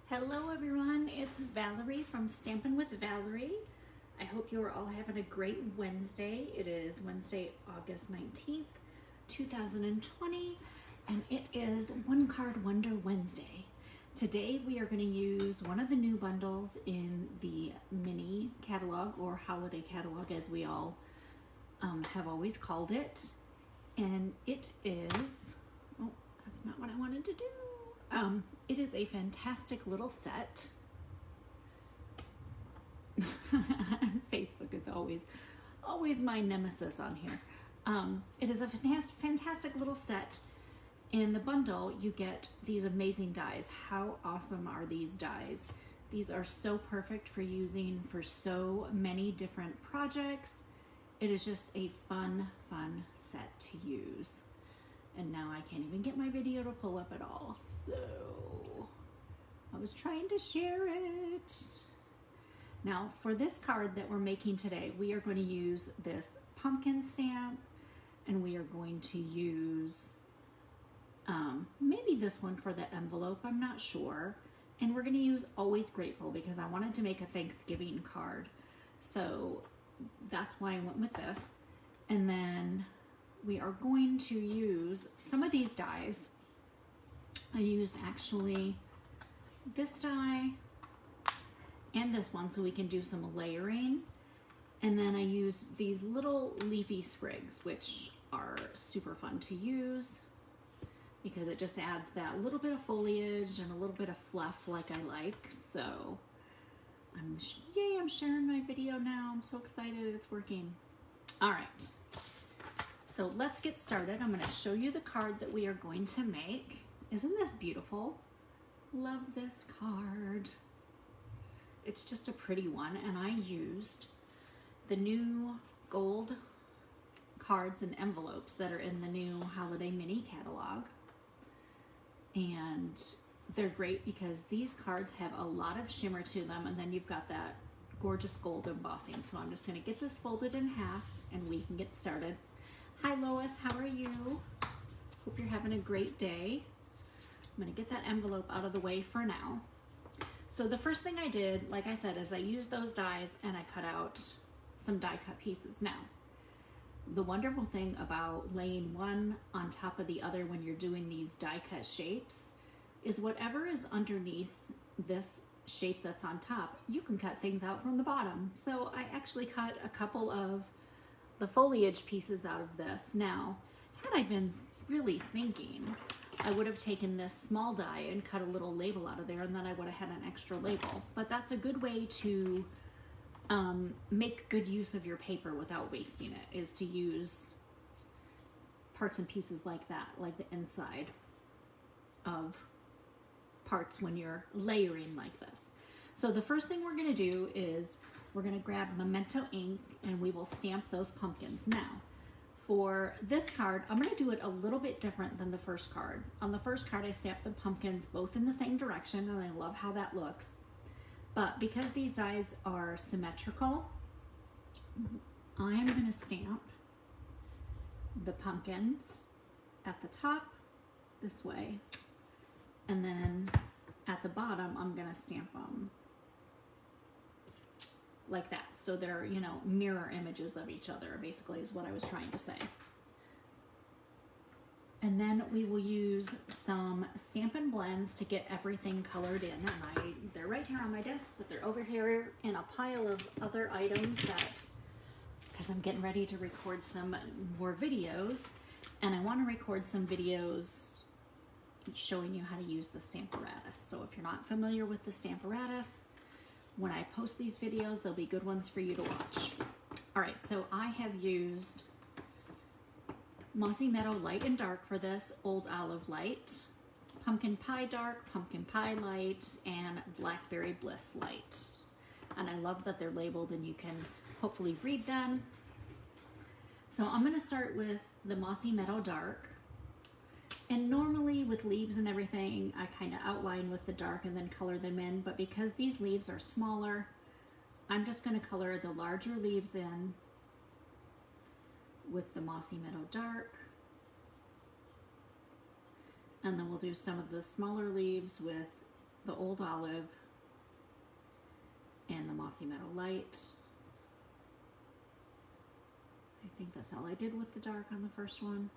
Hello everyone, it's Valerie from Stampin' with Valerie. I hope you are all having a great Wednesday. It is Wednesday, August 19th, 2020, and it is One Card Wonder Wednesday. Today we are going to use one of the new bundles in the mini catalog, or holiday catalog as we all have always called it. And it is, oh, that's not what I wanted to do. It is a fantastic little set. Facebook is always my nemesis on here. It is a fantastic little set. In the bundle, you get these amazing dies. How awesome are these dies? These are so perfect for using for so many different projects. It is just a fun set to use. And now I can't even get my video to pull up at all. So I was trying to share it. Now for this card that we're making today, we are going to use this pumpkin stamp, and we are going to use maybe this one for the envelope, I'm not sure. And we're going to use Always Grateful because I wanted to make a Thanksgiving card. So that's why I went with this. And then we are going to use some of these dies. I used actually this die and this one so we can do some layering. And then I used these little leafy sprigs, which are super fun to use because it just adds that little bit of foliage and a little bit of fluff like I like. So yay, I'm sharing my video now. I'm so excited it's working. All right. So let's get started. I'm going to show you the card that we are going to make. Isn't this beautiful? Love this card. It's just a pretty one, and I used the new gold cards and envelopes that are in the new holiday mini catalog. And they're great because these cards have a lot of shimmer to them, and then you've got that gorgeous gold embossing. So I'm just going to get this folded in half and we can get started. Hi Lois, how are you? Hope you're having a great day. I'm going to get that envelope out of the way for now. So the first thing I did, like I said, is I used those dies and I cut out some die cut pieces. Now, the wonderful thing about laying one on top of the other when you're doing these die cut shapes is whatever is underneath this shape that's on top, you can cut things out from the bottom. So I actually cut a couple of the foliage pieces out of this. Now, had I been really thinking, I would have taken this small die and cut a little label out of there, and then I would have had an extra label. But that's a good way to make good use of your paper without wasting it, is to use parts and pieces like that, like the inside of parts when you're layering like this. So the first thing we're going to do is we're going to grab Memento ink and we will stamp those pumpkins. Now, for this card, I'm going to do it a little bit different than the first card. On the first card, I stamped the pumpkins both in the same direction, and I love how that looks. But because these dies are symmetrical, I am going to stamp the pumpkins at the top this way, and then at the bottom, I'm going to stamp them like that. So they're, you know, mirror images of each other, basically, is what I was trying to say. And then we will use some Stampin' Blends to get everything colored in. And they're right here on my desk, but they're over here in a pile of other items because I'm getting ready to record some more videos. And I want to record some videos showing you how to use the Stamparatus. So if you're not familiar with the Stamparatus, when I post these videos, they'll be good ones for you to watch. All right, so I have used Mossy Meadow Light and Dark for this, Old Olive Light, Pumpkin Pie Dark, Pumpkin Pie Light, and Blackberry Bliss Light. And I love that they're labeled and you can hopefully read them. So I'm gonna start with the Mossy Meadow Dark. And normally with leaves and everything, I kind of outline with the dark and then color them in. But because these leaves are smaller, I'm just going to color the larger leaves in with the Mossy Meadow Dark. And then we'll do some of the smaller leaves with the Old Olive and the Mossy Meadow Light. I think that's all I did with the dark on the first one.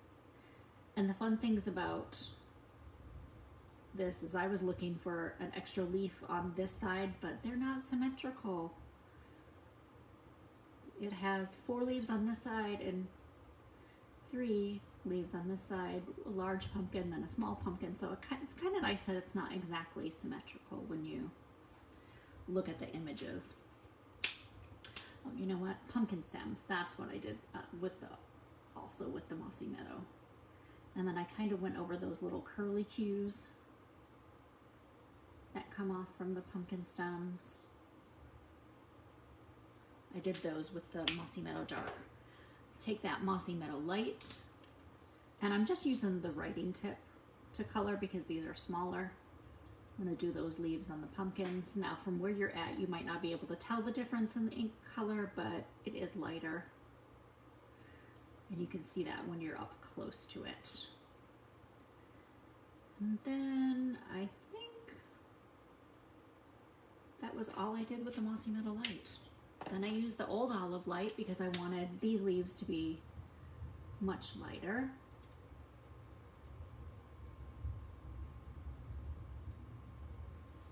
And the fun things about this is I was looking for an extra leaf on this side, but they're not symmetrical. It has 4 leaves on this side and 3 leaves on this side, a large pumpkin, then a small pumpkin. So it's kind of nice that it's not exactly symmetrical when you look at the images. Oh, you know what? Pumpkin stems. That's what I did also with the Mossy Meadow. And then I kind of went over those little curly cues that come off from the pumpkin stems. I did those with the Mossy Meadow Dark. Take that Mossy Meadow Light, and I'm just using the writing tip to color because these are smaller. I'm going to do those leaves on the pumpkins. Now from where you're at, you might not be able to tell the difference in the ink color, but it is lighter. And you can see that when you're up close to it. And then I think that was all I did with the Mossy Meadow Light. Then I used the Old Olive Light because I wanted these leaves to be much lighter.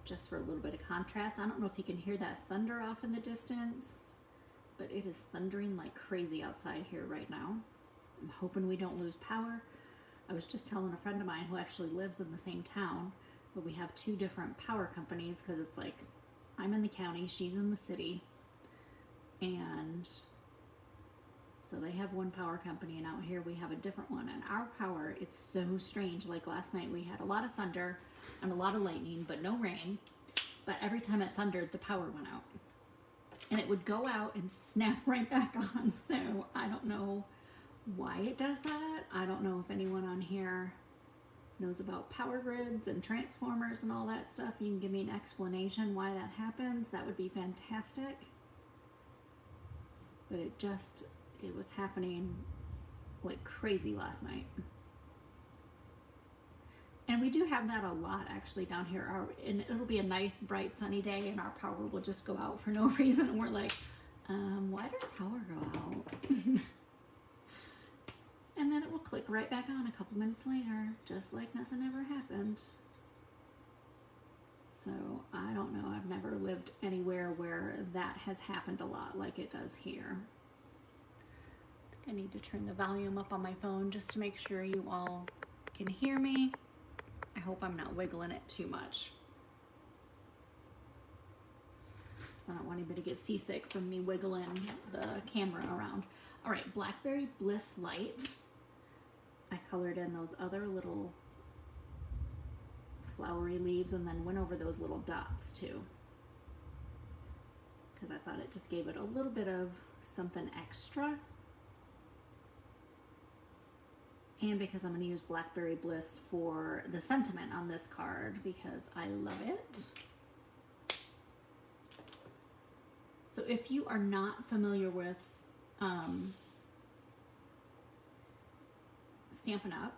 Just for a little bit of contrast. I don't know if you can hear that thunder off in the distance, but it is thundering like crazy outside here right now. I'm hoping we don't lose power. I was just telling a friend of mine who actually lives in the same town, but we have 2 different power companies because it's like I'm in the county, she's in the city. And so they have one power company and out here we have a different one. And our power, it's so strange. Like last night we had a lot of thunder and a lot of lightning, but no rain. But every time it thundered, the power went out. And it would go out and snap right back on. So I don't know why it does that. I don't know if anyone on here knows about power grids and transformers and all that stuff. You can give me an explanation why that happens. That would be fantastic. But it was happening like crazy last night. And we do have that a lot actually down here. And it'll be a nice, bright, sunny day and our power will just go out for no reason. And we're like, why did our power go out? And then it will click right back on a couple minutes later, just like nothing ever happened. So I don't know, I've never lived anywhere where that has happened a lot like it does here. I think I need to turn the volume up on my phone just to make sure you all can hear me. I hope I'm not wiggling it too much. I don't want anybody to get seasick from me wiggling the camera around. All right, Blackberry Bliss Light. I colored in those other little flowery leaves and then went over those little dots too, because I thought it just gave it a little bit of something extra, and because I'm going to use Blackberry Bliss for the sentiment on this card because I love it. So if you are not familiar with Stampin' Up!,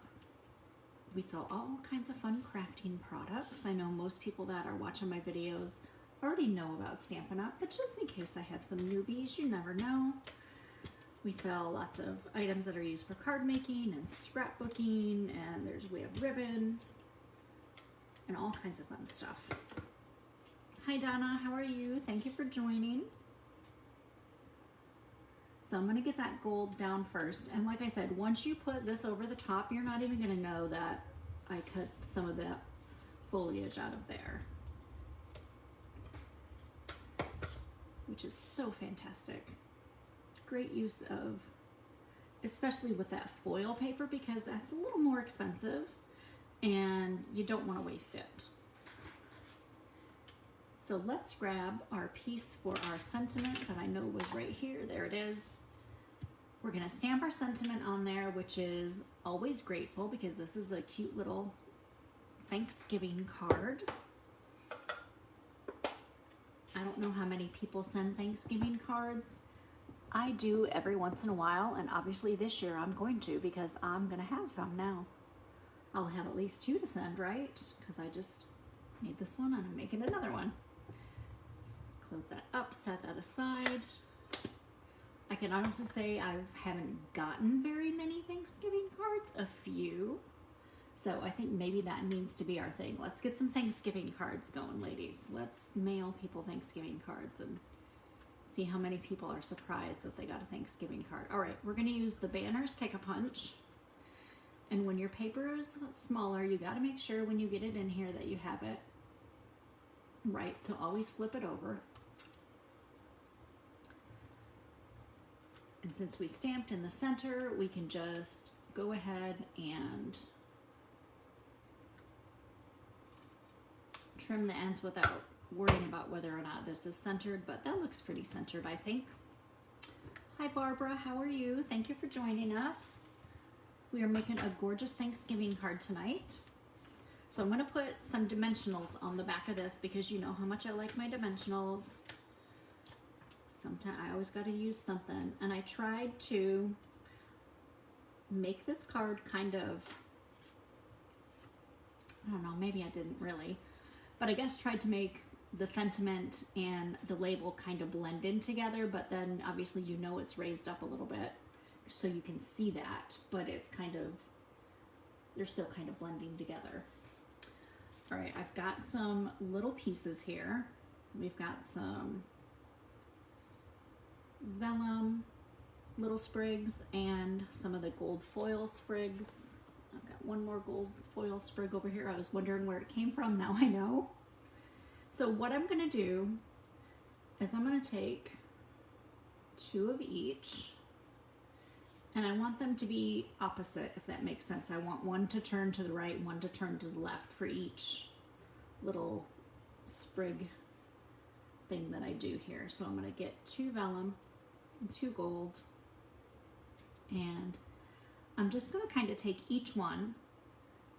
we sell all kinds of fun crafting products. I know most people that are watching my videos already know about Stampin' Up!, but just in case I have some newbies, you never know. We sell lots of items that are used for card making and scrapbooking, and we have ribbon and all kinds of fun stuff. Hi Donna, how are you? Thank you for joining. So I'm going to get that gold down first. And like I said, once you put this over the top, you're not even going to know that I cut some of that foliage out of there. Which is so fantastic. Great use of, especially with that foil paper, because that's a little more expensive and you don't want to waste it. So let's grab our piece for our sentiment that I know was right here. There it is. We're going to stamp our sentiment on there, which is always grateful, because this is a cute little Thanksgiving card. I don't know how many people send Thanksgiving cards. I do every once in a while, and obviously this year I'm going to, because I'm going to have some now. I'll have at least 2 to send, right? Because I just Made this one and I'm making another one. Close that up, set that aside. I can honestly say I haven't gotten very many Thanksgiving cards, a few. So I think maybe that needs to be our thing. Let's get some Thanksgiving cards going, ladies. Let's mail people Thanksgiving cards and see how many people are surprised that they got a Thanksgiving card. All right, we're gonna use the Banners Pick-a-Punch. And when your paper is smaller, you gotta make sure when you get it in here that you have it right. So always flip it over. And since we stamped in the center, we can just go ahead and trim the ends without worrying about whether or not this is centered, but that looks pretty centered, I think. Hi Barbara, how are you? Thank you for joining us. We are making a gorgeous Thanksgiving card tonight. So I'm gonna put some dimensionals on the back of this because you know how much I like my dimensionals. Sometimes I always gotta use something. And I tried to make this card kind of, I don't know, maybe I didn't really, but I guess tried to make the sentiment and the label kind of blend in together, but then obviously you know it's raised up a little bit so you can see that, but it's kind of, they're still kind of blending together. All right, I've got some little pieces here. We've got some vellum, little sprigs, and some of the gold foil sprigs. I've got one more gold foil sprig over here. I was wondering where it came from, now I know. So what I'm gonna do is I'm gonna take 2 of each, and I want them to be opposite, if that makes sense. I want one to turn to the right, one to turn to the left for each little sprig thing that I do here. So I'm gonna get 2 vellum and 2 gold, and I'm just gonna kind of take each one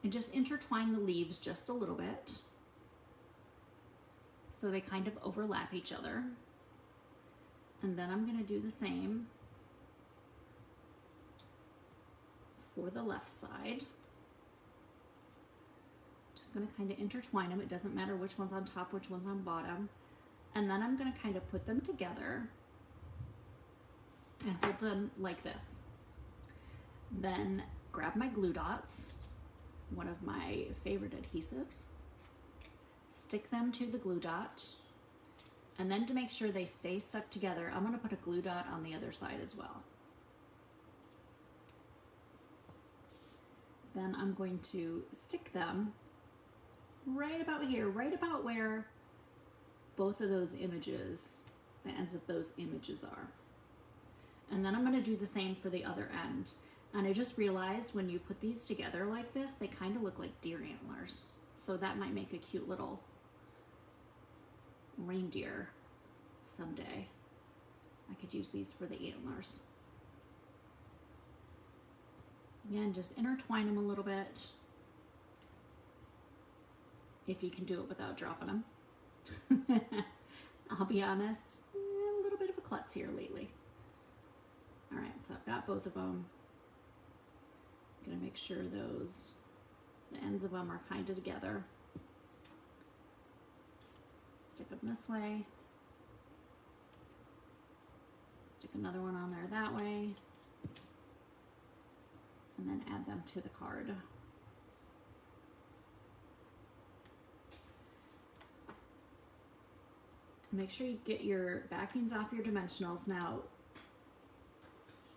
and just intertwine the leaves just a little bit so they kind of overlap each other. And then I'm gonna do the same for the left side. Just gonna kind of intertwine them. It doesn't matter which one's on top, which one's on bottom. And then I'm gonna kind of put them together and hold them like this. Then grab my glue dots, one of my favorite adhesives, stick them to the glue dot, and then to make sure they stay stuck together, I'm gonna put a glue dot on the other side as well. Then I'm going to stick them right about here, right about where both of those images, the ends of those images are. And then I'm gonna do the same for the other end. And I just realized when you put these together like this, they kind of look like deer antlers. So that might make a cute little reindeer someday. I could use these for the antlers. Again, just intertwine them a little bit. If you can do it without dropping them. I'll be honest, a little bit of a klutz here lately. All right, so I've got both of them. Gonna make sure the ends of them are kind of together. Stick them this way. Stick another one on there that way. And then add them to the card. Make sure you get your backings off your dimensionals. Now,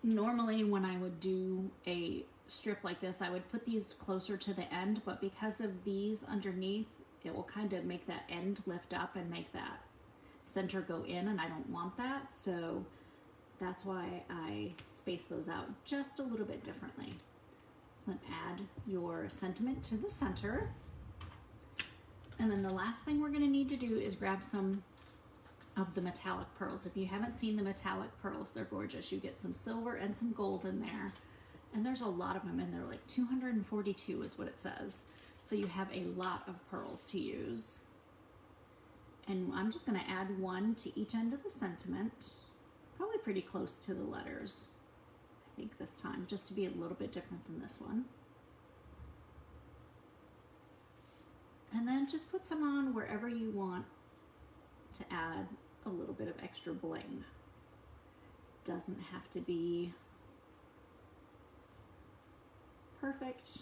normally when I would do a strip like this, I would put these closer to the end, but because of these underneath, it will kind of make that end lift up and make that center go in, and I don't want that, so that's why I space those out just a little bit differently. Then add your sentiment to the center, and then the last thing we're going to need to do is grab some of the metallic pearls. If you haven't seen the metallic pearls, they're gorgeous. You get some silver and some gold in there. And there's a lot of them in there, like 242 is what it says. So you have a lot of pearls to use. And I'm just gonna add one to each end of the sentiment, probably pretty close to the letters, I think this time, just to be a little bit different than this one. And then then just put some on wherever you want to add a little bit of extra bling. Doesn't have to be perfect,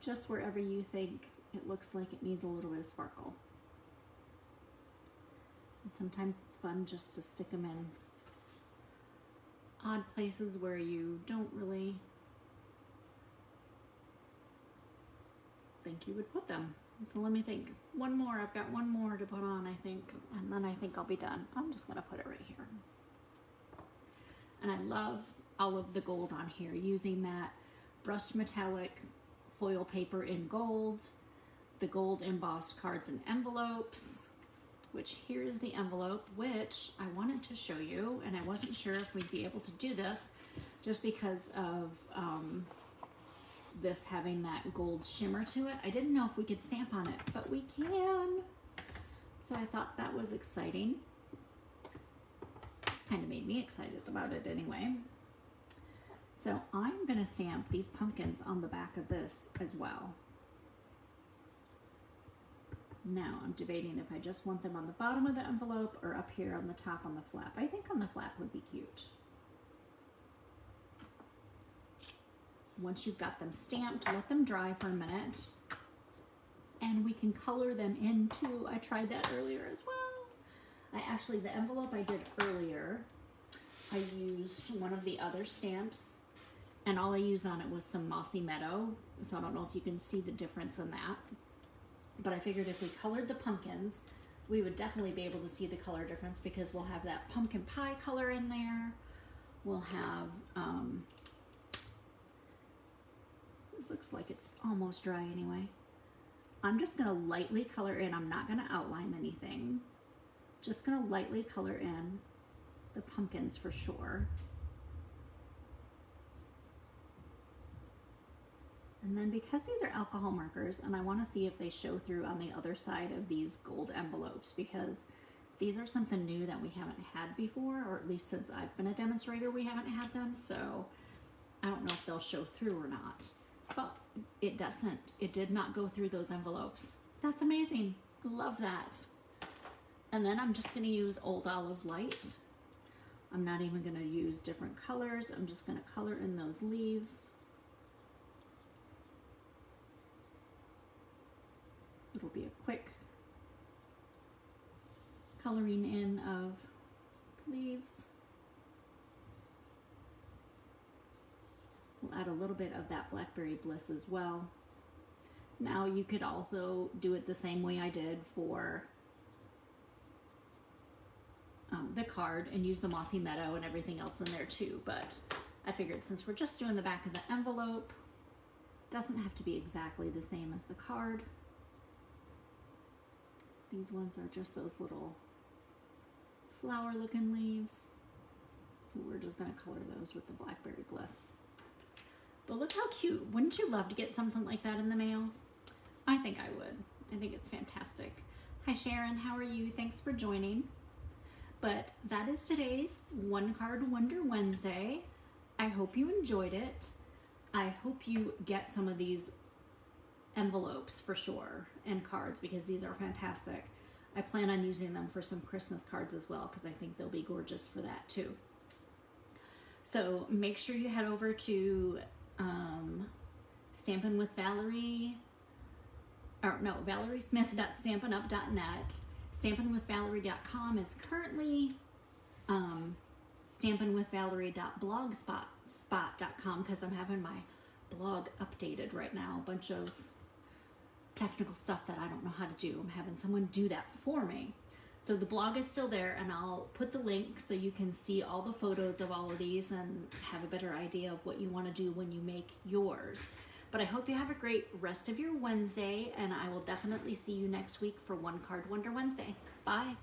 just wherever you think it looks like it needs a little bit of sparkle. And sometimes it's fun just to stick them in odd places where you don't really think you would put them. So let me think. One more. I've got one more to put on, I think, and then I think I'll be done. I'm just gonna put it right here. And I love all of the gold on here, using that brushed metallic foil paper in gold, the gold embossed cards and envelopes, which here is the envelope, which I wanted to show you, and I wasn't sure if we'd be able to do this just because of this having that gold shimmer to it. I didn't know if we could stamp on it, but we can. So I thought that was exciting. Kind of made me excited about it anyway. So I'm gonna stamp these pumpkins on the back of this as well. Now I'm debating if I just want them on the bottom of the envelope or up here on the top on the flap. I think on the flap would be cute. Once you've got them stamped, let them dry for a minute, and we can color them in too. I tried that earlier as well. The envelope I did earlier, I used one of the other stamps, and all I used on it was some Mossy Meadow, so I don't know if you can see the difference in that. But I figured if we colored the pumpkins, we would definitely be able to see the color difference, because we'll have that pumpkin pie color in there. We'll have, it looks like it's almost dry anyway. I'm just gonna lightly color in. I'm not gonna outline anything. Just gonna lightly color in the pumpkins for sure. And then because these are alcohol markers, and I want to see if they show through on the other side of these gold envelopes, because these are something new that we haven't had before, or at least since I've been a demonstrator we haven't had them, so I don't know if they'll show through or not. But it doesn't. It did not go through those envelopes. That's amazing. Love that. And then I'm just going to use Old Olive Light. I'm not even going to use different colors. I'm just going to color in those leaves. It'll be a quick coloring in of leaves. We'll add a little bit of that Blackberry Bliss as well. Now you could also do it the same way I did for the card and use the Mossy Meadow and everything else in there too, but I figured since we're just doing the back of the envelope, it doesn't have to be exactly the same as the card. These ones are just those little flower looking leaves, so we're just going to color those with the Blackberry Bliss. But look how cute. Wouldn't you love to get something like that in the mail? I think I would. I think it's fantastic. Hi Sharon, how are you? Thanks for joining. But that is today's One Card Wonder Wednesday. I hope you enjoyed it. I hope you get some of these envelopes for sure and cards, because these are fantastic. I plan on using them for some Christmas cards as well, because I think they'll be gorgeous for that too. So make sure you head over to Stampin' with Valerie, or no, ValerieSmith.stampinup.net. StampinWithValerie.com is currently StampinWithValerie.blogspot.com, because I'm having my blog updated right now. A bunch of technical stuff that I don't know how to do. I'm having someone do that for me. So the blog is still there, and I'll put the link so you can see all the photos of all of these and have a better idea of what you want to do when you make yours. But I hope you have a great rest of your Wednesday, and I will definitely see you next week for One Card Wonder Wednesday. Bye.